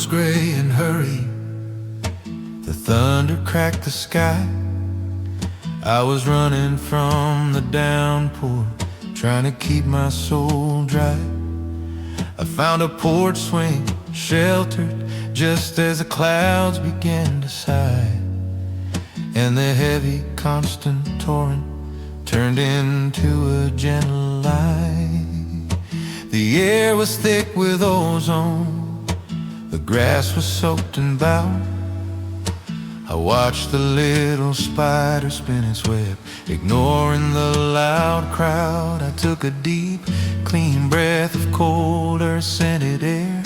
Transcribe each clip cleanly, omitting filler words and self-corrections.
was gray and hurried. The thunder cracked the sky. I was running from the downpour, trying to keep my soul dry. I found a porch swing, sheltered, just as the clouds began to sigh, and the heavy, constant torrent turned into a gentle light. The air was thick with ozone, the grass was soaked in boughs. I watched the little spider spin its web, ignoring the loud crowd. I took a deep, clean breath of cold earth-scented air,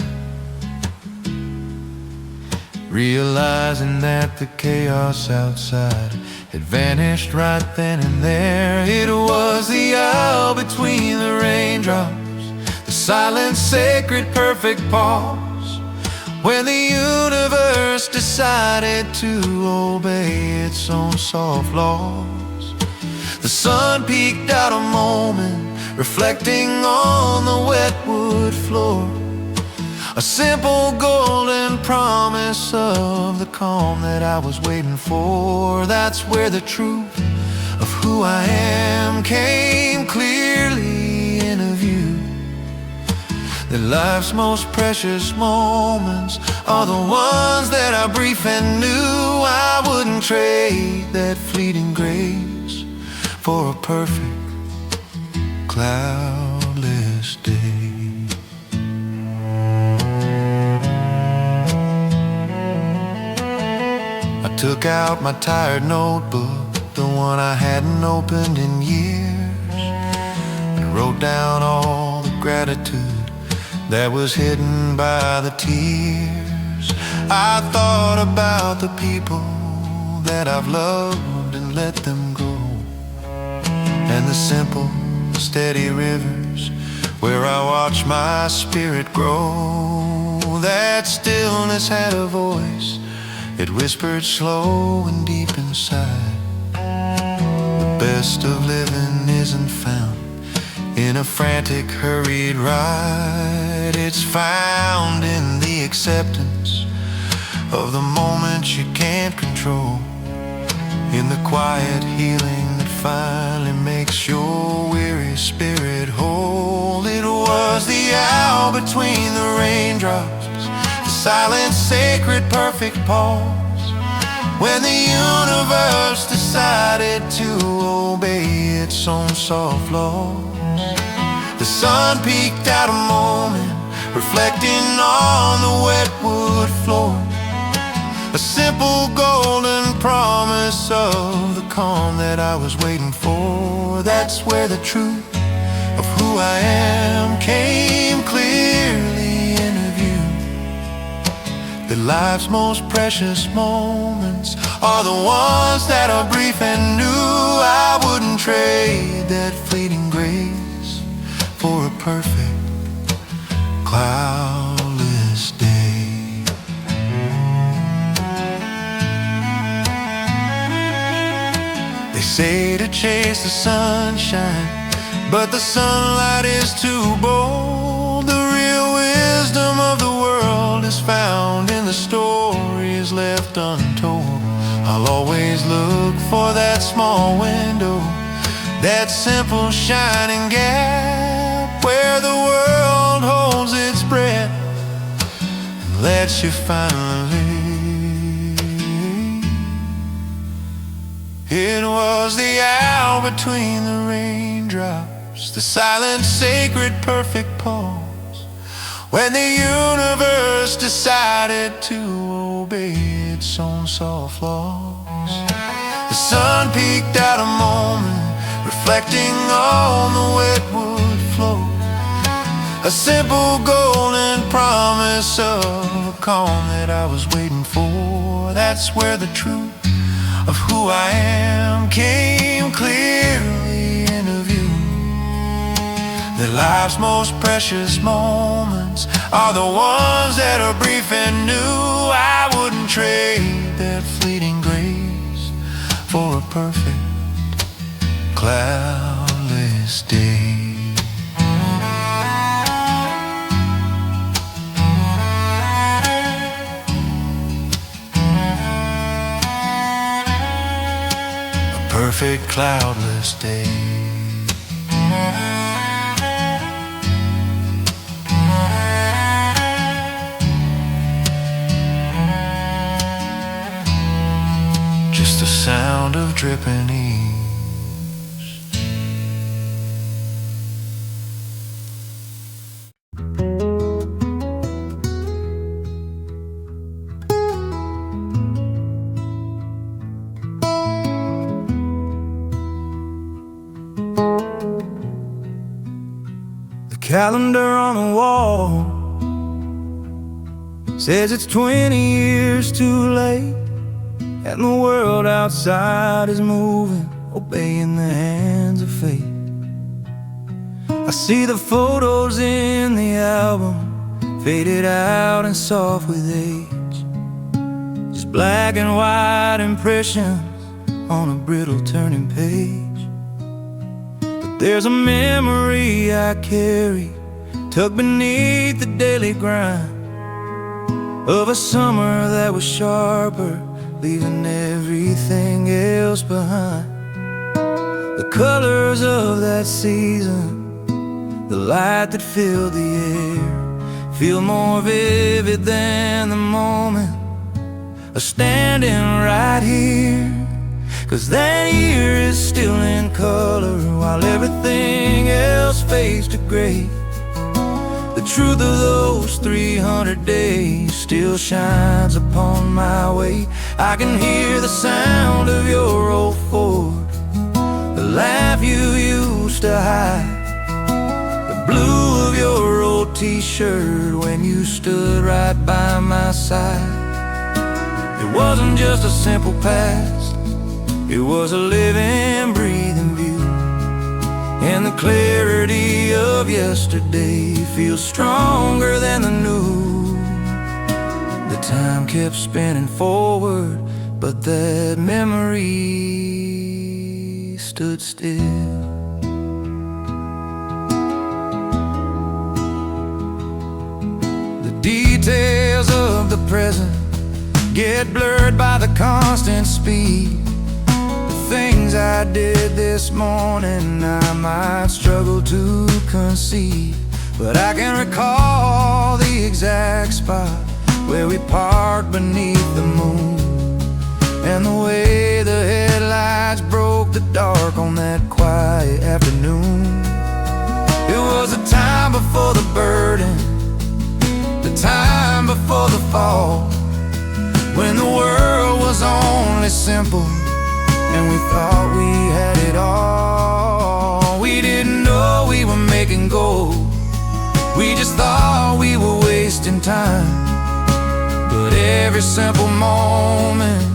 realizing that the chaos outside had vanished right then and there. It was the hour between the raindrops, the silent, sacred, perfect pause, when the universe decided to obey its own soft laws. The sun peeked out a moment, reflecting on the wet wood floor, a simple golden promise of the calm that I was waiting for. That's where the truth of who I am came clearly into view. That life's most precious moments are the ones that are brief and new. I wouldn't trade that fleeting grace for a perfect cloudless day. I took out my tired notebook, the one I hadn't opened in years, and wrote down all the gratitude that was hidden by the tears. I thought about the people that I've loved and let them go, and the simple, steady rivers where I watch my spirit grow. That stillness had a voice, it whispered slow and deep inside. The best of living isn't found in a frantic, hurried ride. It's found in the acceptance of the moments you can't control, in the quiet healing that finally makes your weary spirit whole. It was the hour between the raindrops, the silent, sacred, perfect pause, when the universe decided to obey its own soft laws. The sun peeked out a moment, reflecting on the wet wood floor, a simple golden promise of the calm that I was waiting for. That's where the truth of who I am came clearly into view. That life's most precious moments are the ones that are brief and new. I wouldn't trade that fleeting grace for a perfect cloudless day. They say to chase the sunshine, but the sunlight is too bold. The real wisdom of the world is found in the stories left untold. I'll always look for that small window, that simple shining gap, where the world holds its breath and lets you finally. It was the hour between the raindrops, the silent, sacred, perfect pause, when the universe decided to obey its own soft laws. The sun peeked out a moment, reflecting on the wet wood floor, a simple golden promise of a calm that I was waiting for. That's where the truth of who I am came clearly into view. That life's most precious moments are the ones that are brief and new. I wouldn't trade that fleeting grace for a perfect cloudless day. perfect cloudless day. Just the sound of dripping eaves. The calendar on the wall says it's 20 years too late, and the world outside is moving, obeying the hands of fate. I see the photos in the album, faded out and soft with age, just black and white impressions on a brittle turning page. But there's a memory I carry, tucked beneath the daily grind, of a summer that was sharper, leaving everything else behind. The colors of that season, the light that filled the air, feel more vivid than the moment of standing right here. 'Cause that year is still in color while everything else fades to gray. The truth of those 300 days still shines upon my way. I can hear the sound of your old Ford, the laugh you used to hide, the blue of your old t-shirt when you stood right by my side. It wasn't just a simple past, it was a living, breathing view, and the clarity of yesterday feels stronger than the new. The time kept spinning forward, but that memory stood still. The details of the present get blurred by the constant speed. Things I did this morning I might struggle to conceive, but I can recall the exact spot where we parked beneath the moon, and the way the headlights broke the dark on that quiet afternoon. It was a time before the burden, the time before the fall, when the world was only simple and we thought we had it all. We didn't know we were making gold, we just thought we were wasting time. But every simple moment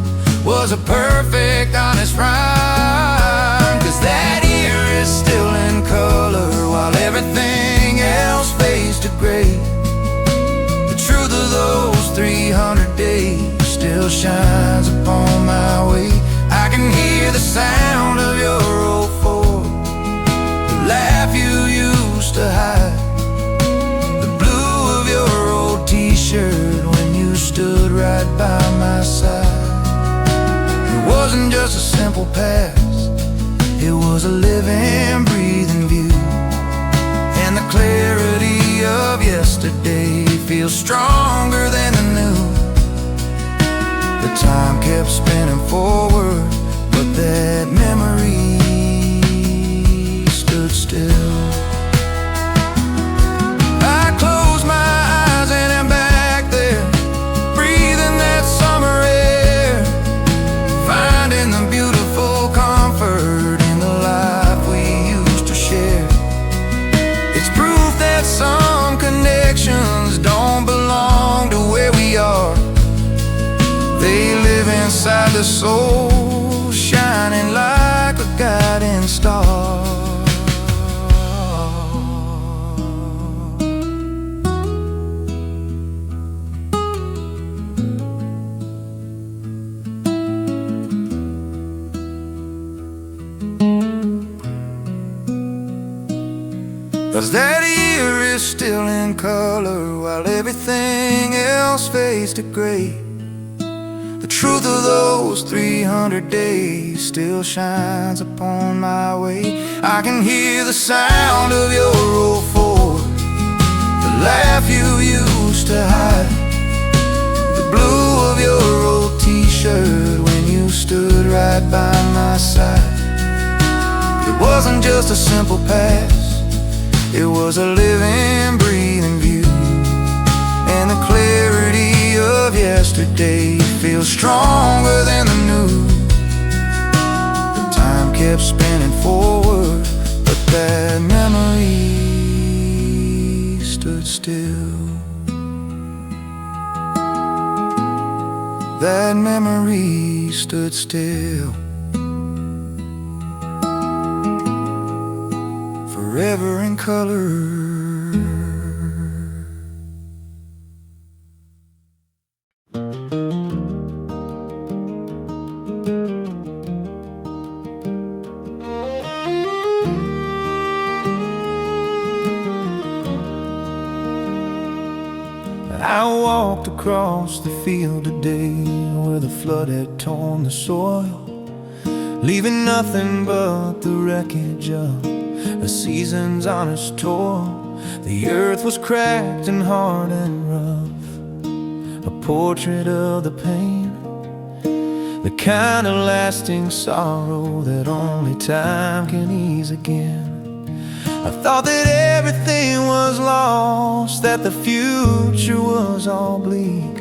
was a perfect, honest rhyme. 'Cause that year is still in color while everything else fades to gray. The truth of those 300 days still shines upon my way. I can hear the sound of your old Ford, the laugh you used to hide, the blue of your old t-shirt when you stood right by my side. It wasn't just a simple past, it was a living, breathing view, and the clarity of yesterday feels stronger than the new. The time kept spinning forward, but that memory stood still. I close my eyes and I'm back there, breathing that summer air, finding the beautiful comfort in the life we used to share. It's proof that some connections don't belong to where we are. They live inside the soul, shining like a guiding star. Cause that year is still in color while everything else fades to gray. The truth of those 300 days still shines upon my way. I can hear the sound of your old Ford, the laugh you used to hide, the blue of your old t-shirt when you stood right by my side. It wasn't just a simple past, it was a living, breathing view, and the clarity of yesterday feels stronger than the new. The time kept spinning forward, but that memory stood still. That memory stood still. Forever in color. I walked across the field today where the flood had torn the soil, leaving nothing but the wreckage of a season's honest toil. The earth was cracked and hard and rough, a portrait of the pain, the kind of lasting sorrow that only time can ease again. I thought that everything was lost, that the future was all bleak.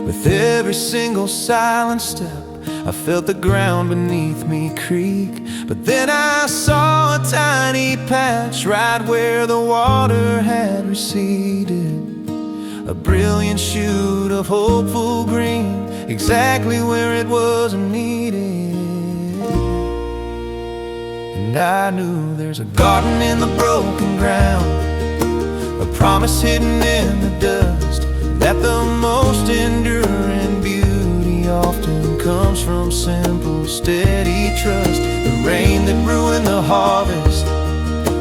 With every single silent step, I felt the ground beneath me creak. But then I saw a tiny patch right where the water had receded, a brilliant shoot of hopeful green, exactly where it was needed. And I knew there's a garden in the broken ground, a promise hidden in the dust, that the most enduring beauty often comes from simple, steady trust. The rain that ruined the harvest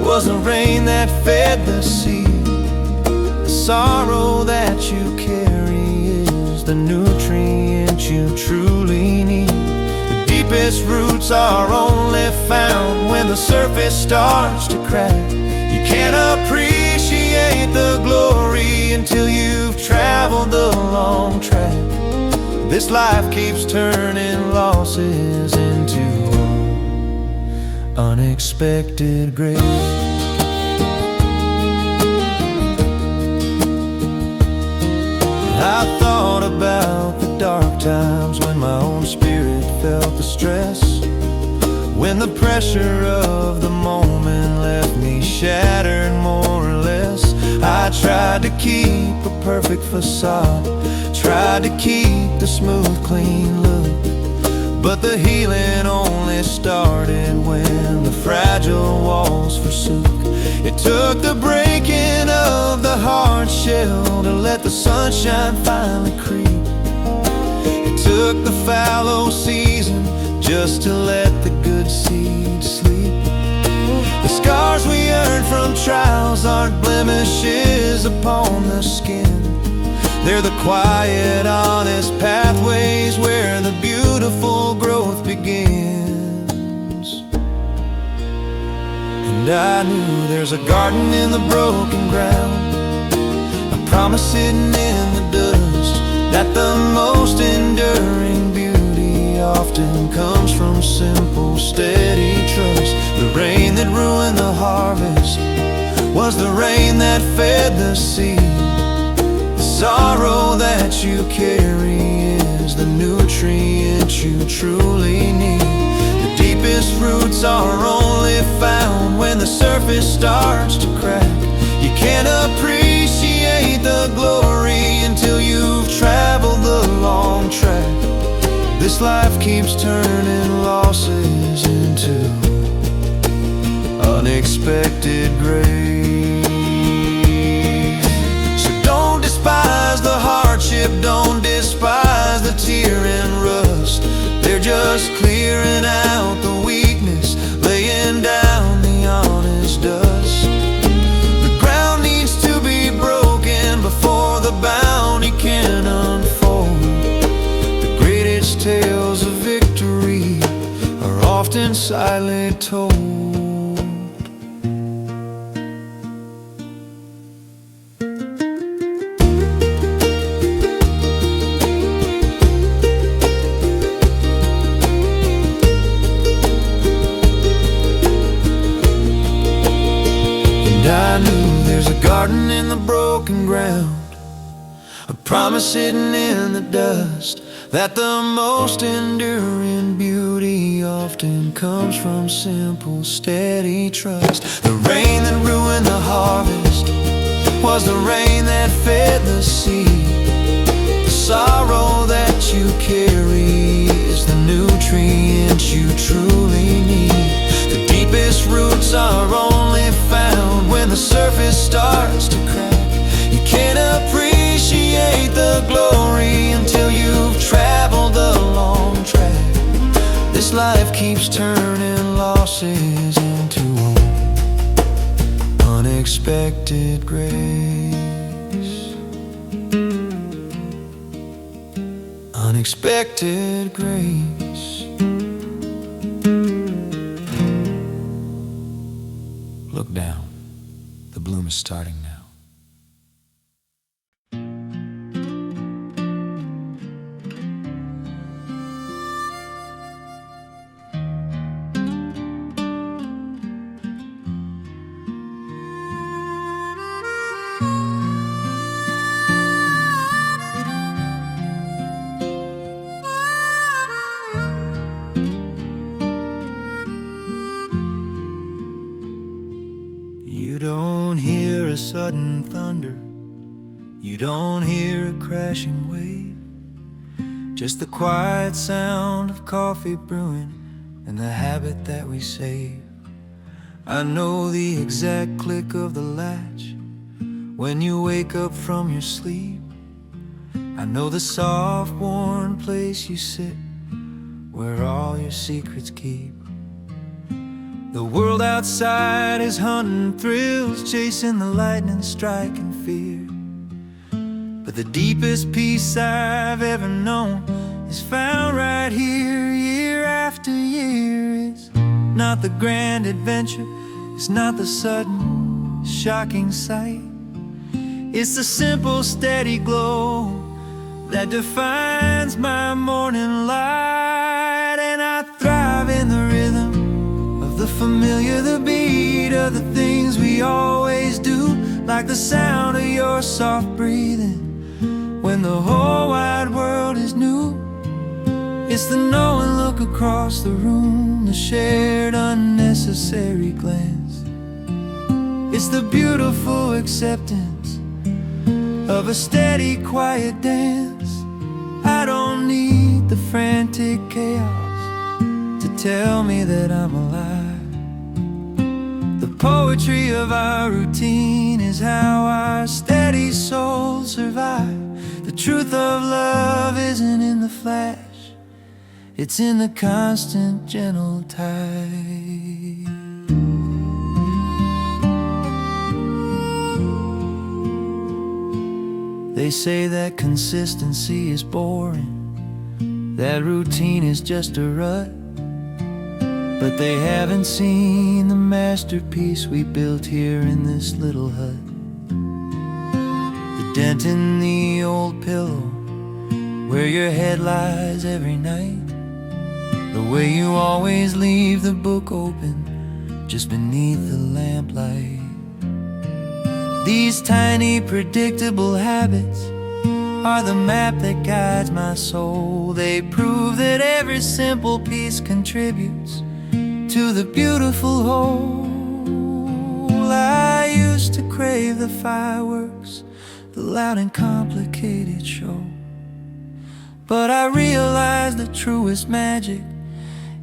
was the rain that fed the seed. The sorrow that you carry is the nutrient you truly need. The deepest roots are only found when the surface starts to crack. You can't appreciate the glory until you've traveled the long track. This life keeps turning losses into unexpected grace. I thought about the dark times when my own spirit felt the stress, when the pressure of the moment left me shattered more or less. I tried to keep a perfect facade, tried to keep the smooth, clean look, but the healing only started when the fragile walls forsook. It took the breaking of the hard shell to let the sunshine finally creep. It took the fallow season just to let the good seed sleep. The scars we earn from trials aren't blemishes upon the skin. They're the quiet, honest pathways where the beautiful growth begins. And I knew there's a garden in the broken ground, a promise hidden in the dust, that the most enduring beauty often comes from simple, steady trust. The rain that ruined the harvest was the rain that fed the seed. Sorrow that you carry is the nutrient you truly need. The deepest roots are only found when the surface starts to crack. You can't appreciate the glory until you've traveled the long track. This life keeps turning losses into unexpected grace. Don't despise the hardship, don't despise the tear and rust. They're just clearing out the weakness, laying down the honest dust. The ground needs to be broken before the bounty can unfold. The often silently told. And I knew there's a garden in the broken ground, a promise hidden in the dust, that the most enduring beauty often comes from simple, steady trust. The rain that ruined the harvest was the rain that fed the seed. The sorrow that you carry is the nutrient you truly need. The deepest roots are only found when the surface starts to crack. You can't appreciate the glory until you've traveled the long track. This life keeps turning losses into unexpected grace. Unexpected grace. Look down, the bloom is starting now. You don't hear a sudden thunder, you don't hear a crashing wave, just the quiet sound of coffee brewing and the habit that we save. I know the exact click of the latch when you wake up from your sleep. I know the soft, worn place you sit where all your secrets keep. The world outside is hunting thrills, chasing the lightning strike and fear. But the deepest peace I've ever known is found right here, year after year. It's not the grand adventure, it's not the sudden, shocking sight. It's the simple, steady glow that defines my morning light. And I thrive in the rhythm of the familiar, the beat of the things we always do, like the sound of your soft breathing when the whole wide world is new. It's the knowing look across the room, the shared unnecessary glance. It's the beautiful acceptance of a steady, quiet dance. I don't need the frantic chaos to tell me that I'm alive. The poetry of our routine is how our steady souls survive. The truth of love isn't in the flash, it's in the constant, gentle tide. They say that consistency is boring, that routine is just a rut, but they haven't seen the masterpiece we built here in this little hut. The dent in the old pillow where your head lies every night, the way you always leave the book open just beneath the lamplight. These tiny, predictable habits are the map that guides my soul. They prove that every simple piece contributes to the beautiful whole. I used to crave the fireworks, the loud and complicated show, but I realized the truest magic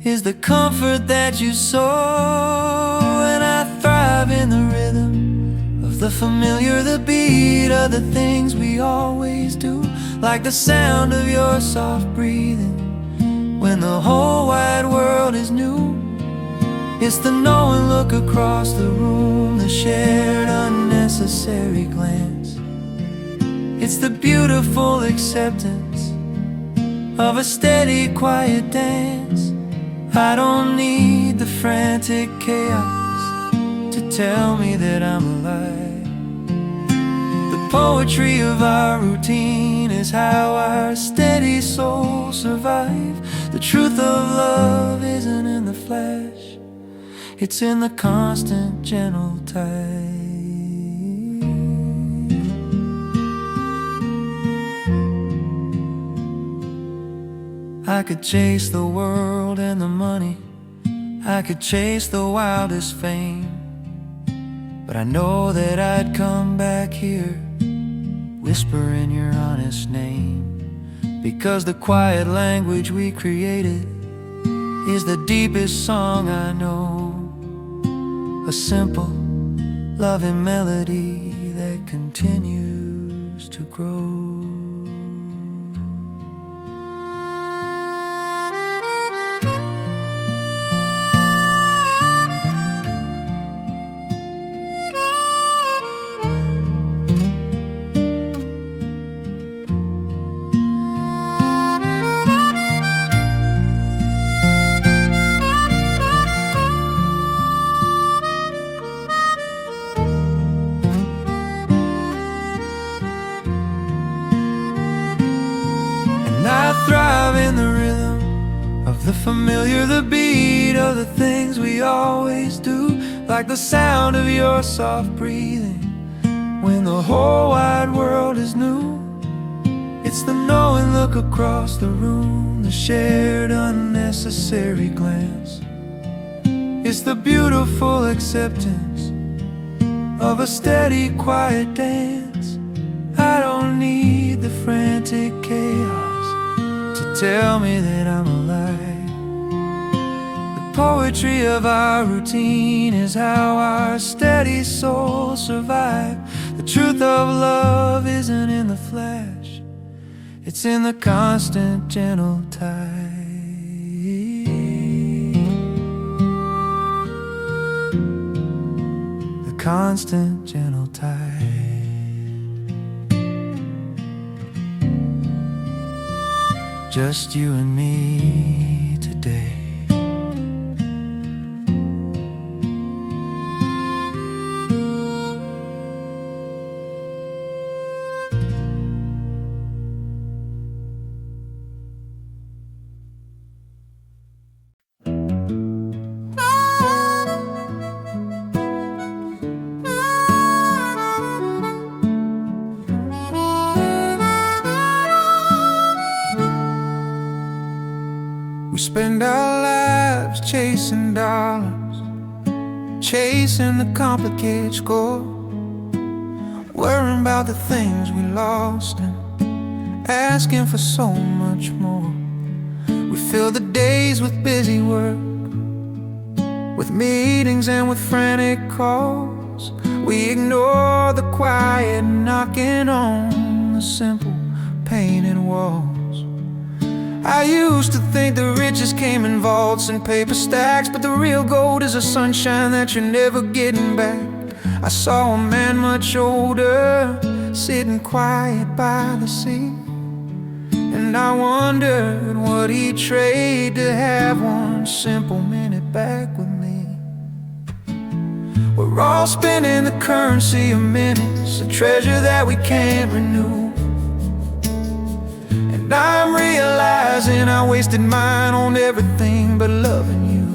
is the comfort that you sow. And I thrive in the rhythm of the familiar, the beat of the things we always do, like the sound of your soft breathing when the whole wide world is new. It's the knowing look across the room, the shared unnecessary glance. It's the beautiful acceptance of a steady, quiet dance. I don't need the frantic chaos to tell me that I'm alive. The poetry of our routine is how our steady souls survive. The truth of love isn't in the flash, it's in the constant gentle tide. I could chase the world and the money, I could chase the wildest fame, but I know that I'd come back here, whispering your honest name. Because the quiet language we created is the deepest song I know, a simple, loving melody that continues to grow. Thrive in the rhythm of the familiar, the beat of the things we always do, like the sound of your soft breathing when the whole wide world is new. It's the knowing look across the room, the shared unnecessary glance. It's the beautiful acceptance of a steady quiet dance. I don't need the frantic chaos to tell me that I'm alive. The poetry of our routine is how our steady souls survive. The truth of love isn't in the flash, it's in the constant gentle tide. The constant gentle tide. Just you and me today. We spend our lives chasing dollars, chasing the complicated score, worrying about the things we lost and asking for so much more. We fill the days with busy work, with meetings and with frantic calls. We ignore the quiet knocking on the simple painted walls. I used to think the riches came in vaults and paper stacks, but the real gold is the sunshine that you're never getting back. I saw a man much older, sitting quiet by the sea, and I wondered what he'd trade to have one simple minute back with me. We're all spending the currency of minutes, a treasure that we can't renew. And I'm realizing I wasted mine on everything but loving you.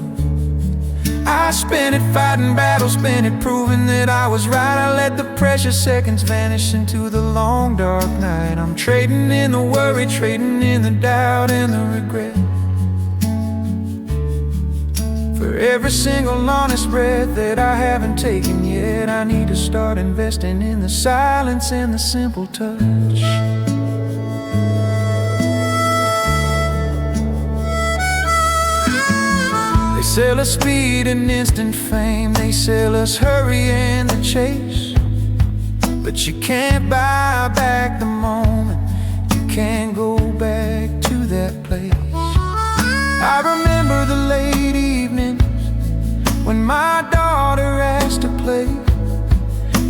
I spent it fighting battles, spent it proving that I was right. I let the precious seconds vanish into the long dark night. I'm trading in the worry, trading in the doubt and the regret, for every single honest breath that I haven't taken yet. I need to start investing in the silence and the simple touch. They sell us speed and instant fame, they sell us hurry and the chase, but you can't buy back the moment, you can't go back to that place. I remember the late evenings when my daughter asked to play,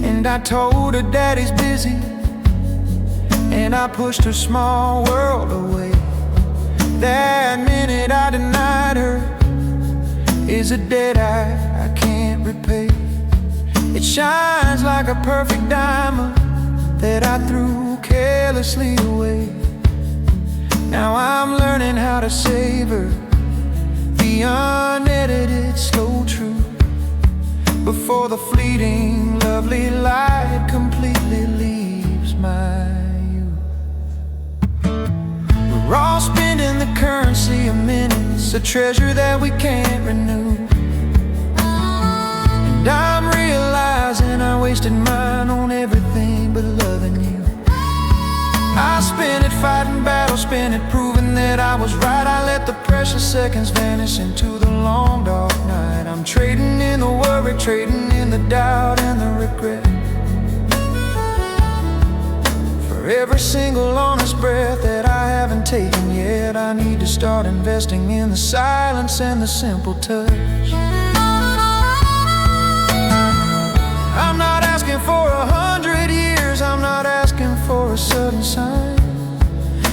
and I told her daddy's busy, and I pushed her small world away. That minute I denied her is a debt I can't repay. It shines like a perfect diamond that I threw carelessly away. Now I'm learning how to savor the unedited slow truth before the fleeting lovely light completely leaves my youth. We're all spending the currency of minutes, a treasure that we can't renew. And I'm realizing I wasted mine on everything but loving you. I spent it fighting battles, spent it proving that I was right. I let the precious seconds vanish into the long dark night. I'm trading in the worry, trading in the doubt and the regret. For every single honest breath that I haven't taken yet, I need to start investing in the silence and the simple touch. I'm not asking for 100 years, I'm not asking for a sudden sign.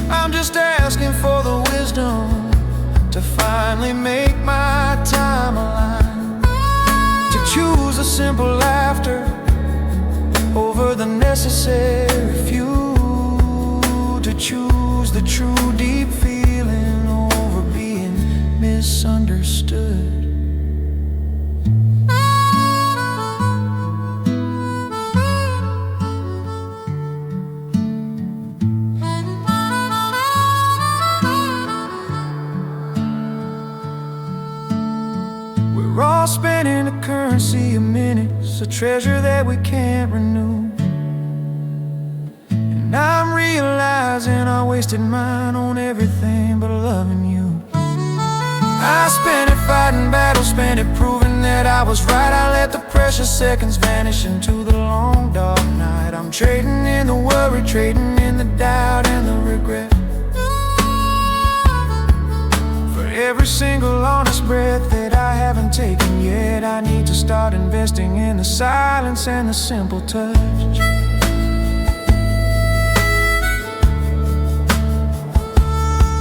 I'm just asking for the wisdom to finally make my time align. To choose a simple laughter over the necessary few. To choose the true deep feeling over being misunderstood. We're all spending the currency of minutes, a treasure that we can't renew. And I'm realizing I wasted mine on everything but loving you. I spent it fighting battles, spent it proving that I was right. I let the precious seconds vanish into the long dark night. I'm trading in the worry, trading in the doubt and the regret. Every single honest breath that I haven't taken yet, I need to start investing in the silence and the simple touch.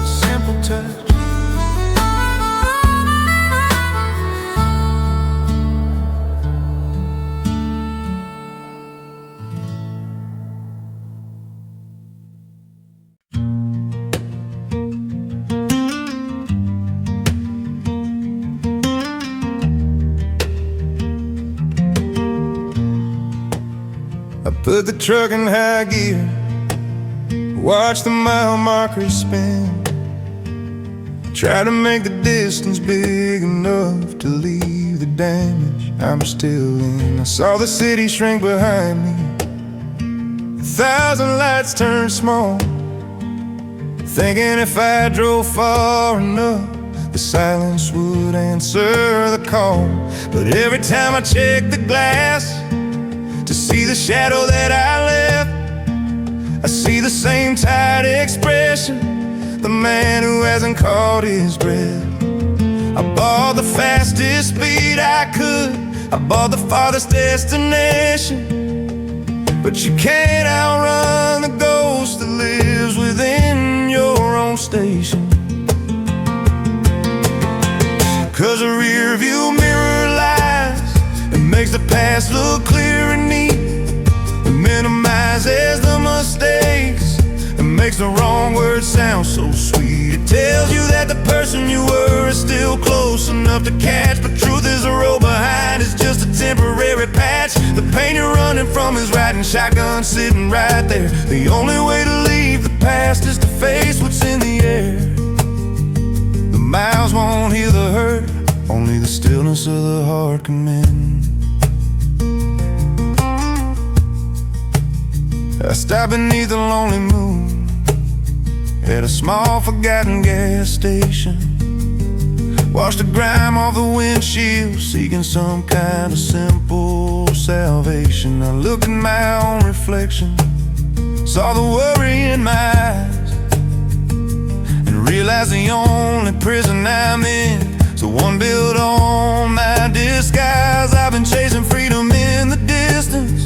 The simple touch. Put the truck in high gear, watch the mile markers spin. Try to make the distance big enough to leave the damage I'm still in. I saw the city shrink behind me, 1,000 lights turn small, thinking if I drove far enough the silence would answer the call. But every time I check the glass to see the shadow that I left, I see the same tired expression, the man who hasn't caught his breath. I bought the fastest speed I could, I bought the farthest destination, but you can't outrun the ghost that lives within your own station. 'Cause a rear view mirror lies, it makes the past look clear and neat. It minimizes the mistakes, it makes the wrong words sound so sweet. It tells you that the person you were is still close enough to catch, but truth is the road behind is just a temporary patch. The pain you're running from is riding shotgun sitting right there. The only way to leave the past is to face what's in the air. The miles won't heal the hurt, only the stillness of the heart can mend. I stopped beneath the lonely moon at a small forgotten gas station, washed the grime off the windshield, seeking some kind of simple salvation. I looked at my own reflection, saw the worry in my eyes, and realized the only prison I'm in is the one built on my disguise. I've been chasing freedom in the distance,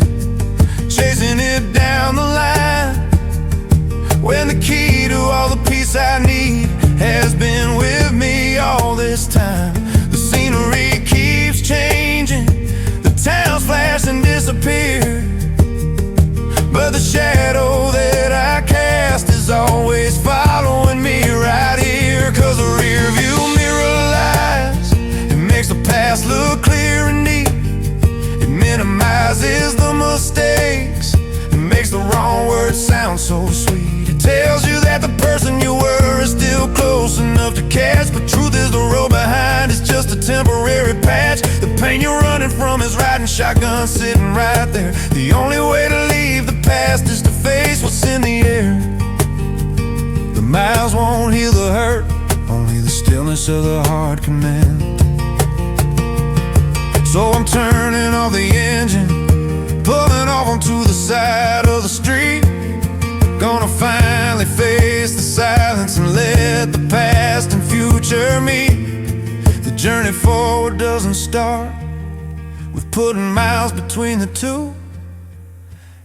chasing it down the line, when the key to all the peace I need has been with me all this time. The scenery shadow that I cast is always following me right here. 'Cause a rear view mirror lies, it makes the past look clear and neat. It minimizes the mistakes, it makes the wrong words sound so sweet. It tells you that the person you were is still close enough to catch, but truth is the road behind is just a temporary patch. The pain you're running from is riding shotgun sitting right there. The only way to leave the past is to face what's in the air. The miles won't heal the hurt, only the stillness of the heart can mend. So I'm turning off the engine, pulling off onto the side of the street. Gonna finally face the silence and let the past and future meet. The journey forward doesn't start with putting miles between the two.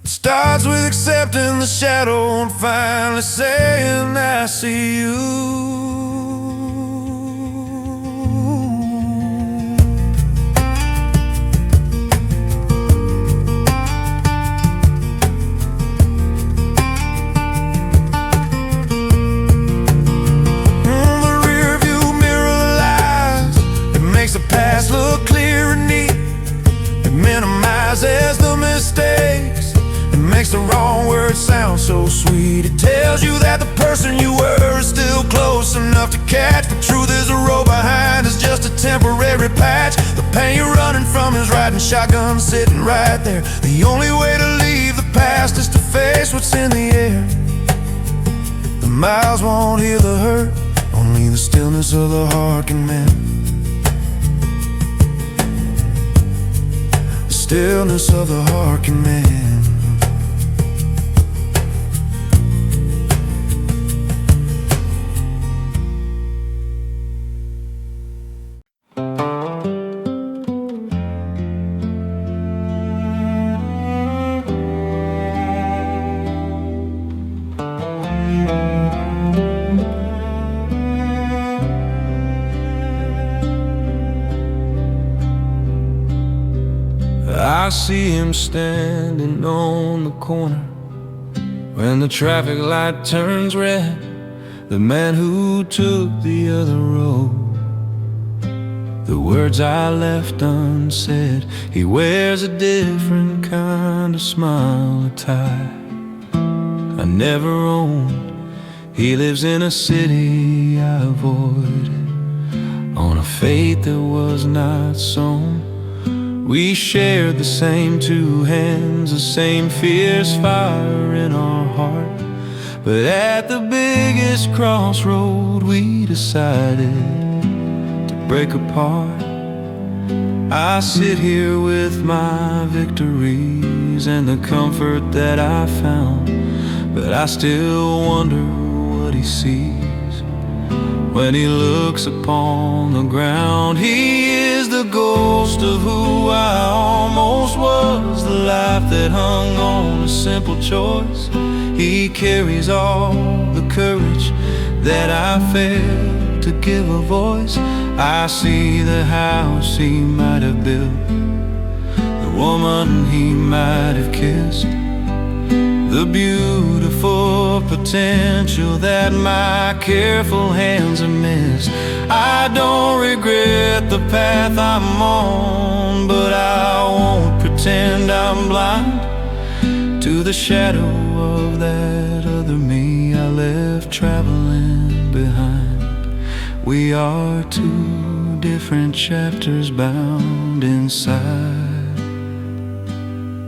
It starts with accepting the shadow and finally saying I see you. Look clear and neat, it minimizes the mistakes, it makes the wrong words sound so sweet. It tells you that the person you were is still close enough to catch, but truth is the road behind is just a temporary patch. The pain you're running from is riding shotgun sitting right there. The only way to leave the past is to face what's in the air. The miles won't heal the hurt, only the stillness of the heart can mend. Stillness of the heart can mend. I see him standing on the corner when the traffic light turns red, the man who took the other road. The words I left unsaid, he wears a different kind of smile, a tie I never owned. He lives in a city I avoided, on a fate that was not sown. We shared the same two hands, the same fierce fire in our heart. But at the biggest crossroad we decided to break apart. I sit here with my victories and the comfort that I found, but I still wonder what he sees when he looks upon the ground. He is the ghost of who I almost was, the life that hung on a simple choice. He carries all the courage that I failed to give a voice. I see the house he might have built, the woman he might have kissed, the beautiful potential that my careful hands have missed. I don't regret the path I'm on, but I won't pretend I'm blind to the shadow of that other me I left traveling behind. We are two different chapters bound inside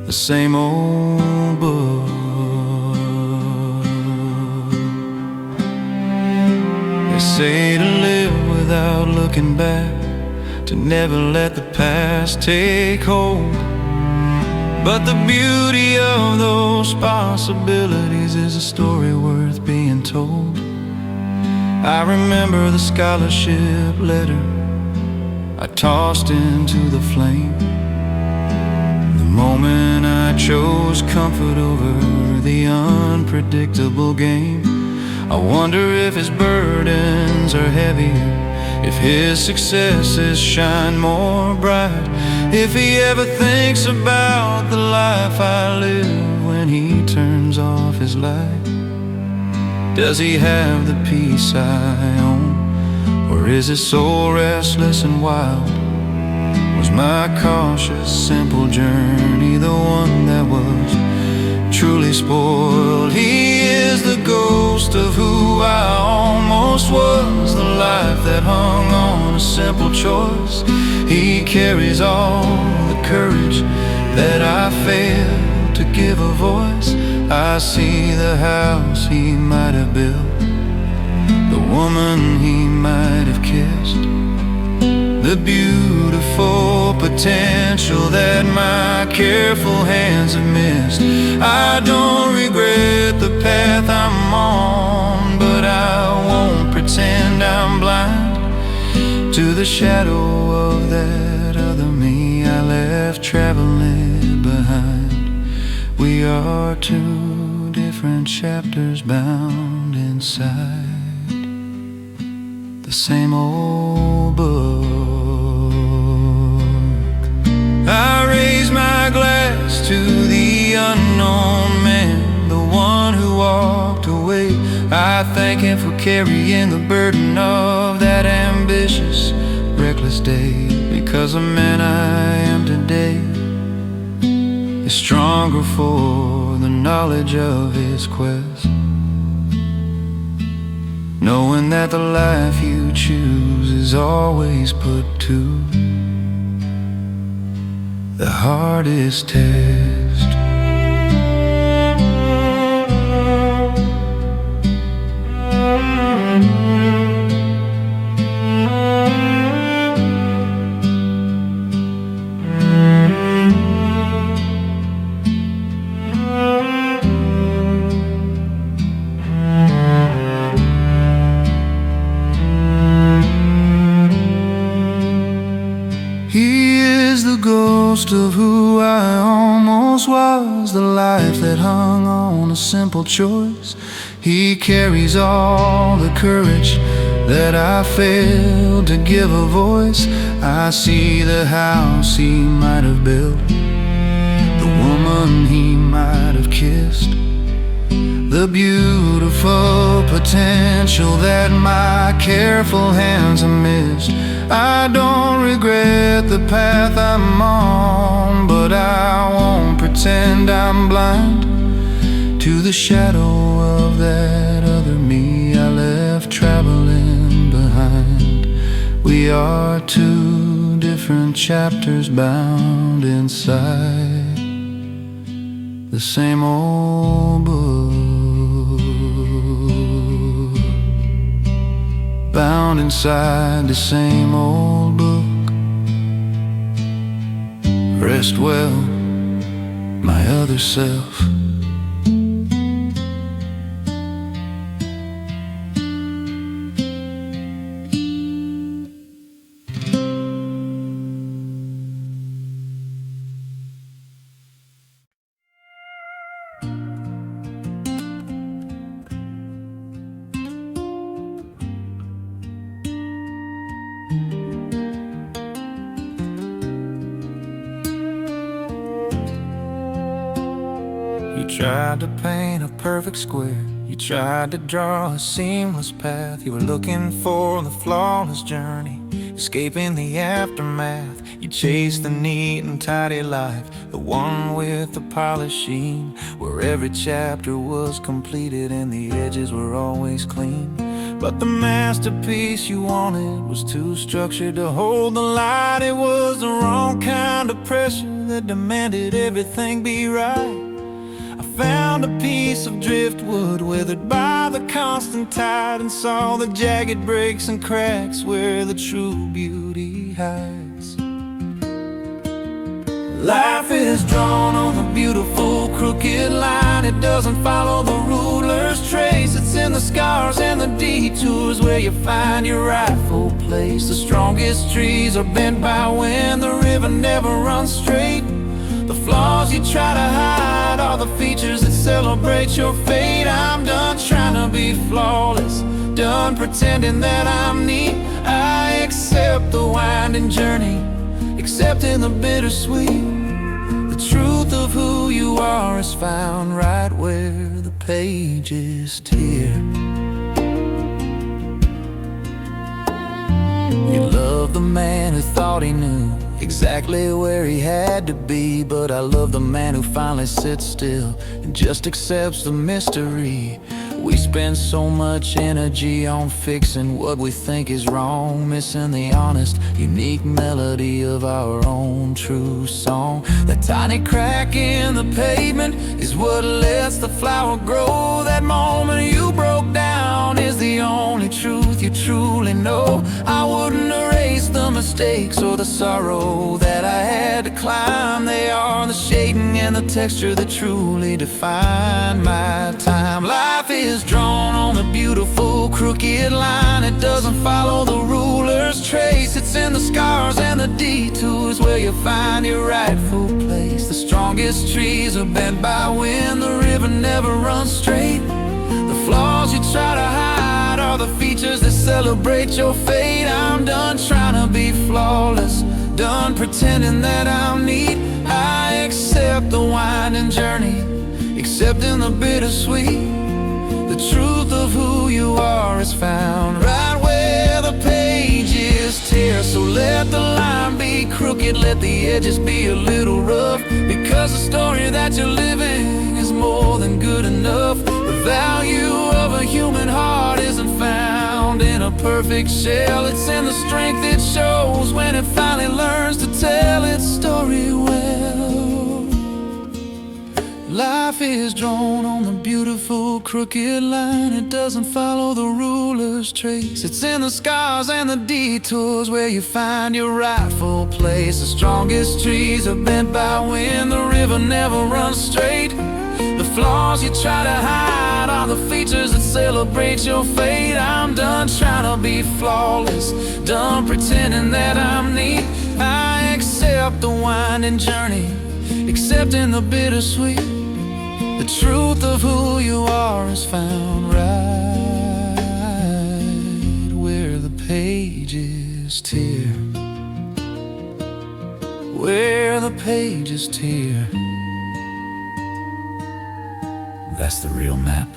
the same old book. They say to live without looking back, to never let the past take hold. But the beauty of those possibilities is a story worth being told. I remember the scholarship letter I tossed into the flame, the moment I chose comfort over the unpredictable game. I wonder if his burdens are heavier, if his successes shine more bright, if he ever thinks about the life I live when he turns dims off his light? Does he have the peace I own? Or is his soul restless and wild? Was my cautious, simple journey the one that was truly spoiled? He is the ghost of who I almost was, the life that hung on a simple choice. He carries all the courage that I failed to give a voice. I see the house he might have built, the woman he might have kissed, the beautiful potential that my careful hands have missed. I don't regret the path I'm on, but I won't pretend I'm blind to the shadow of that other me I left traveling behind. We are two different chapters bound inside the same old book. I raise my glass to the unknown man, the one who walked away. I thank him for carrying the burden of that ambitious, reckless day, because the man I am today is stronger for the knowledge of his quest, knowing that the life you choose is always put to the hardest test. Of who I almost was, the life that hung on a simple choice. He carries all the courage that I failed to give a voice. I see the house he might have built, the woman he might have kissed, the beautiful potential that my careful hands have missed. I don't regret the path I'm on, but I won't pretend I'm blind to the shadow of that other me I left traveling behind. We are two different chapters bound inside the same old book. Bound inside the same old book. Rest well, my other self. You tried to paint a perfect square, you tried to draw a seamless path. You were looking for the flawless journey, escaping the aftermath. You chased the neat and tidy life, the one with the polished sheen, where every chapter was completed and the edges were always clean. But the masterpiece you wanted was too structured to hold the light. It was the wrong kind of pressure that demanded everything be right. Found a piece of driftwood weathered by the constant tide, and saw the jagged breaks and cracks where the true beauty hides. Life is drawn on the beautiful crooked line. It doesn't follow the ruler's trace. It's in the scars and the detours where you find your rightful place. The strongest trees are bent by wind, the river never runs straight. The flaws you try to hide are the features that celebrate your fate. I'm done trying to be flawless, done pretending that I'm neat. I accept the winding journey, accepting the bittersweet, the truth of who you are is found right where the pages tear. You love the man who thought he knew exactly where he had to be, but I love the man who finally sits still and just accepts the mystery. We spend so much energy on fixing what we think is wrong, missing the honest, unique melody of our own true song. That tiny crack in the pavement is what lets the flower grow. That moment you broke down is the only truth you truly know. I wouldn't erase the mistakes or the sorrow that I had to climb. They are the shading and the texture that truly define my time. Life is drawn on the beautiful crooked line. It doesn't follow the ruler's trace. It's in the scars and the detours where you find your rightful place. The strongest trees are bent by wind. The river never runs straight. The flaws you try to hide are the features that celebrate your fate. I'm done trying to be flawless, done pretending that I'm neat. I accept the winding journey, accepting the bittersweet. The truth of who you are is found right where the pages tear. So let the line be crooked, let the edges be a little rough, because the story that you're living is more than good enough. The value of a human heart isn't found in a perfect shell. It's in the strength it shows when it finally learns to tell its story well. Life is drawn on the beautiful crooked line. It doesn't follow the ruler's trace. It's in the scars and the detours where you find your rightful place. The strongest trees are bent by wind. The river never runs straight. The flaws you try to hide are the features that celebrate your fate. I'm done trying to be flawless, done pretending that I'm neat. I accept the winding journey, accepting the bittersweet. The truth of who you are is found right where the pages tear. Where the pages tear. That's the real map.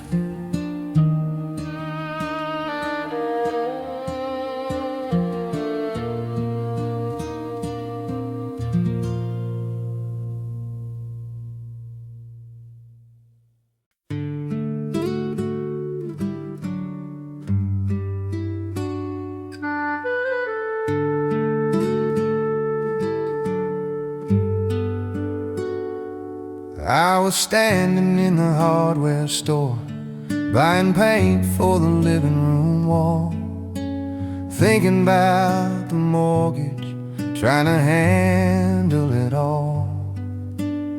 I was standing in the hardware store, buying paint for the living room wall, thinking about the mortgage, trying to handle it all.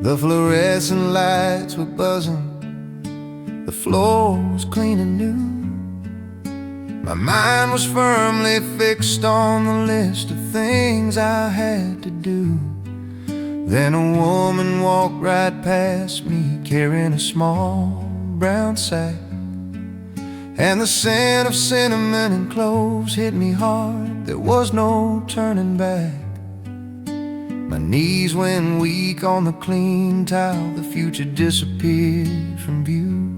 The fluorescent lights were buzzing, the floor was clean and new. My mind was firmly fixed on the list of things I had to do. Then a woman walked right past me, carrying a small brown sack, and the scent of cinnamon and cloves hit me hard. There was no turning back. My knees went weak on the clean tile. The future disappeared from view,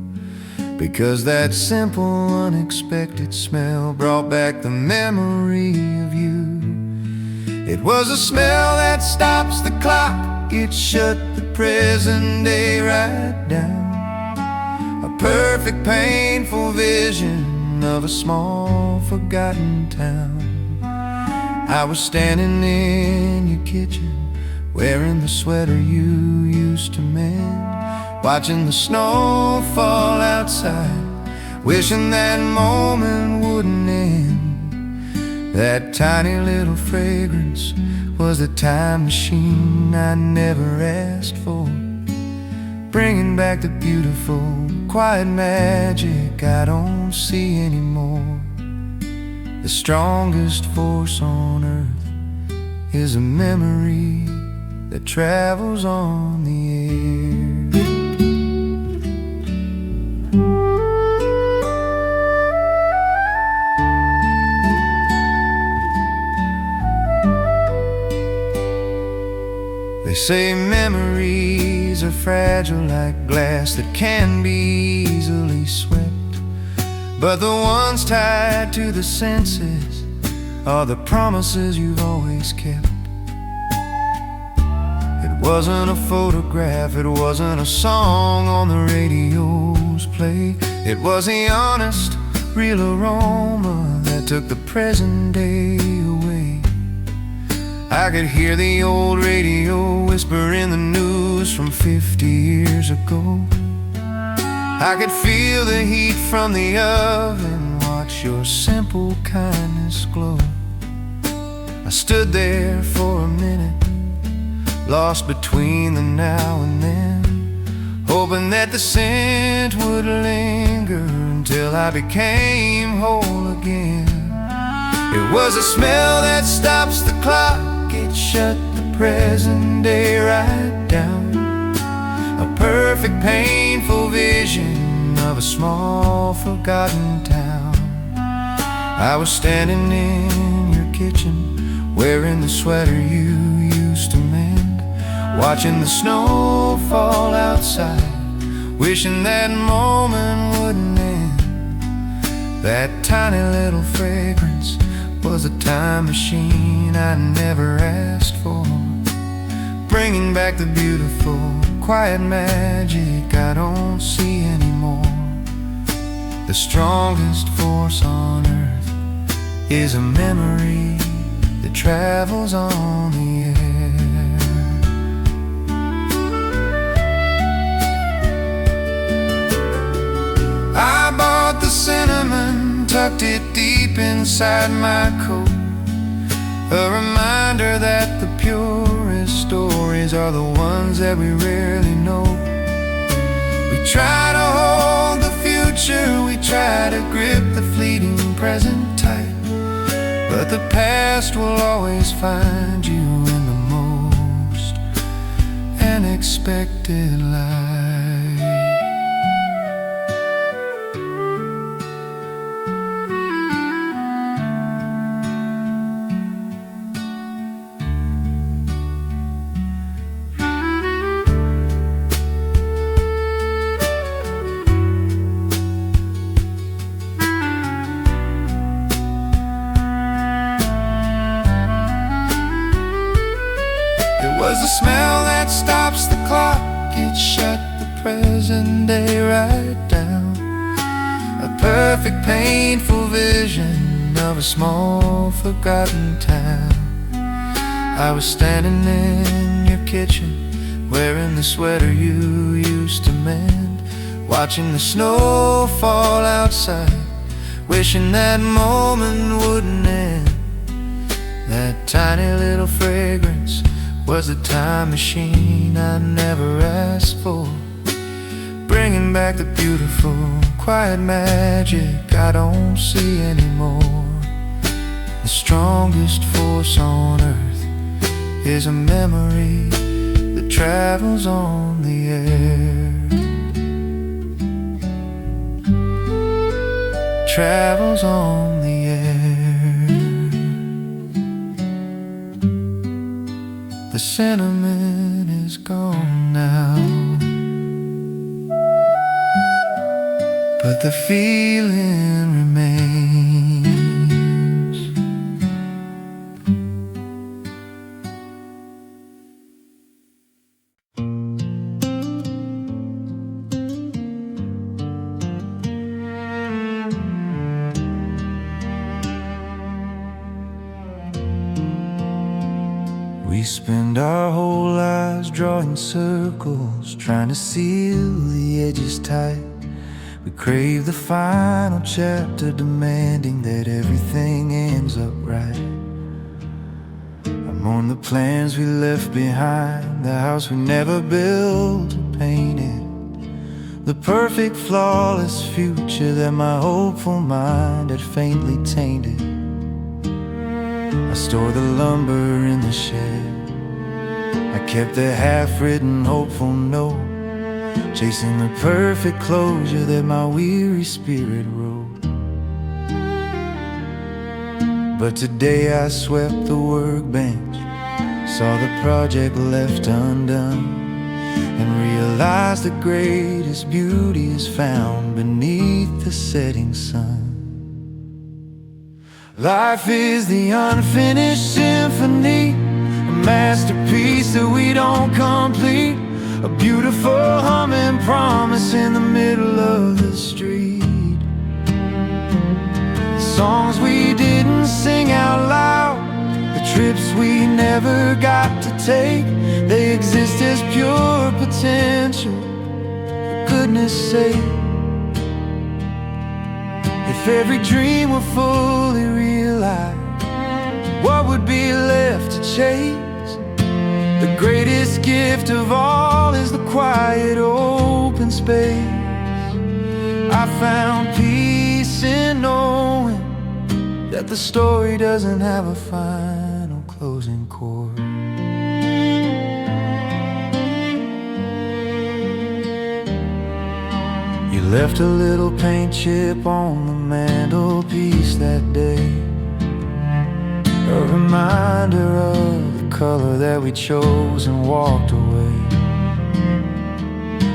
because that simple, unexpected smell brought back the memory of you. It was a smell that stops the clock. It shut the present day right down. A perfect, painful vision of a small, forgotten town. I was standing in your kitchen, wearing the sweater you used to mend, watching the snow fall outside, wishing that moment wouldn't end. That tiny little fragrance was the time machine I never asked for, bringing back the beautiful, quiet magic I don't see anymore. The strongest force on earth is a memory that travels on the air. They say memory memories are fragile like glass that can be easily swept, but the ones tied to the senses are the promises you've always kept. It wasn't a photograph, it wasn't a song on the radio's play. It was the honest, real aroma that took the present day away. I could hear the old radio whispering the news from 50 years ago. I could feel the heat from the oven, watch your simple kindness glow. I stood there for a minute, lost between the now and then, hoping that the scent would linger until I became whole again. It was a smell that stops the clock, it shut the present day right down. A perfect painful vision of a small forgotten town. I was standing in your kitchen, wearing the sweater you used to mend, watching the snow fall outside, wishing that moment wouldn't end. That tiny little fragrance was a time machine I never asked for, bringing back the beautiful, quiet magic I don't see anymore. The strongest force on earth is a memory that travels on the air. I bought the cinnamon, tucked it deep inside my coat, a reminder that the purest stories are the ones that we rarely know. We try to hold the future, we try to grip the fleeting present tight, but the past will always find you in the most unexpected light. Was the smell that stops the clock, it shut the present day right down. A perfect painful vision of a small forgotten town. I was standing in your kitchen, wearing the sweater you used to mend, watching the snow fall outside, wishing that moment wouldn't end. That tiny little fragrance was a time machine I never asked for, bringing back the beautiful, quiet magic I don't see anymore. The strongest force on earth is a memory that travels on the air. Travels on the air. The cinnamon is gone now, but the feeling remains. We spend our whole lives drawing circles, trying to seal the edges tight. We crave the final chapter, demanding that everything ends up right. I mourn the plans we left behind, the house we never built or painted, the perfect flawless future that my hopeful mind had faintly tainted. I stored the lumber in the shed, I kept the half-written hopeful note, chasing the perfect closure that my weary spirit wrote. But today I swept the workbench, saw the project left undone, and realize the greatest beauty is found beneath the setting sun. Life is the unfinished symphony, a masterpiece that we don't complete, a beautiful humming promise in the middle of the street. The songs we didn't sing out loud, the trips we never got to take, they exist as pure potential, for goodness sake. If every dream were fully realized, what would be left to chase? The greatest gift of all is the quiet open space. I found peace in knowing that the story doesn't have a final closing chord. You left a little paint chip on the mantelpiece that day, a reminder of the color that we chose and walked away.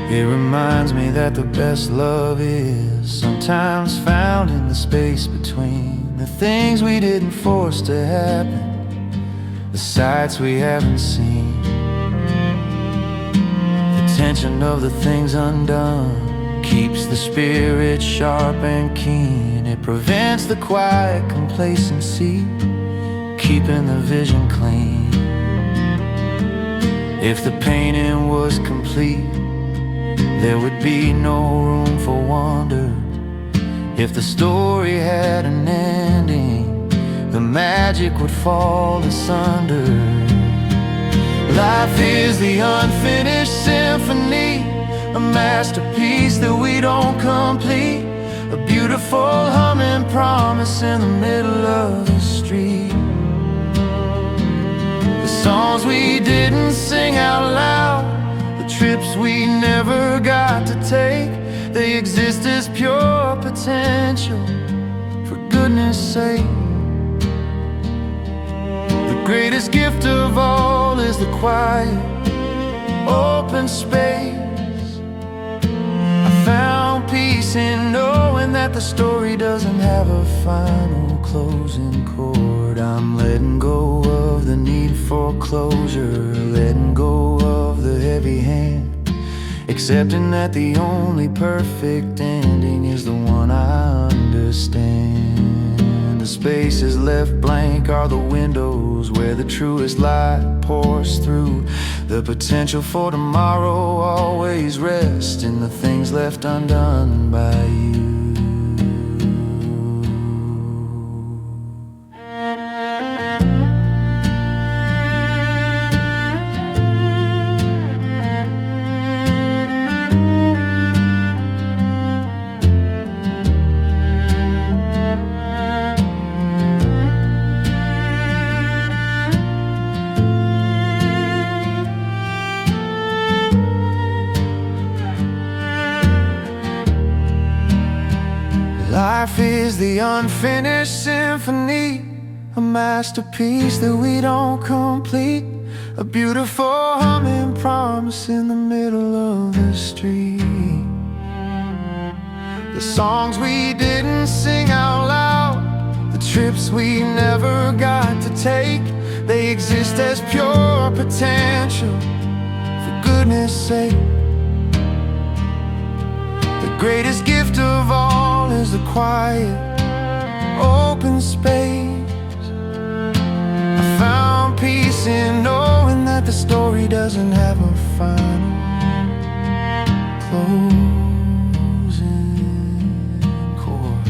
It reminds me that the best love is sometimes found in the space between the things we didn't force to happen, the sights we haven't seen, the tension of the things undone keeps the spirit sharp and keen. It prevents the quiet complacency, keeping the vision clean. If the painting was complete, there would be no room for wonder. If the story had an ending, the magic would fall asunder. Life is the unfinished symphony, a masterpiece that we don't complete, a beautiful humming promise in the middle of the street. The songs we didn't sing out loud, the trips we never got to take, they exist as pure potential, for goodness sake. The greatest gift of all is the quiet open space. Found peace in knowing that the story doesn't have a final closing chord. I'm letting go of the need for closure, letting go of the heavy hand, accepting that the only perfect ending is the one I understand. The spaces left blank are the windows where the truest light pours through. The potential for tomorrow always rests in the things left undone by you. Life is the unfinished symphony, a masterpiece that we don't complete, a beautiful humming promise in the middle of the street. The songs we didn't sing out loud, the trips we never got to take, they exist as pure potential, for goodness sake. The greatest gift of all is the quiet open space. I found peace in knowing that the story doesn't have a final closing chord.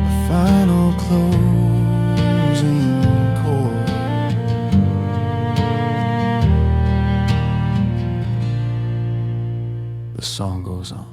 A final closing chord. The song goes on.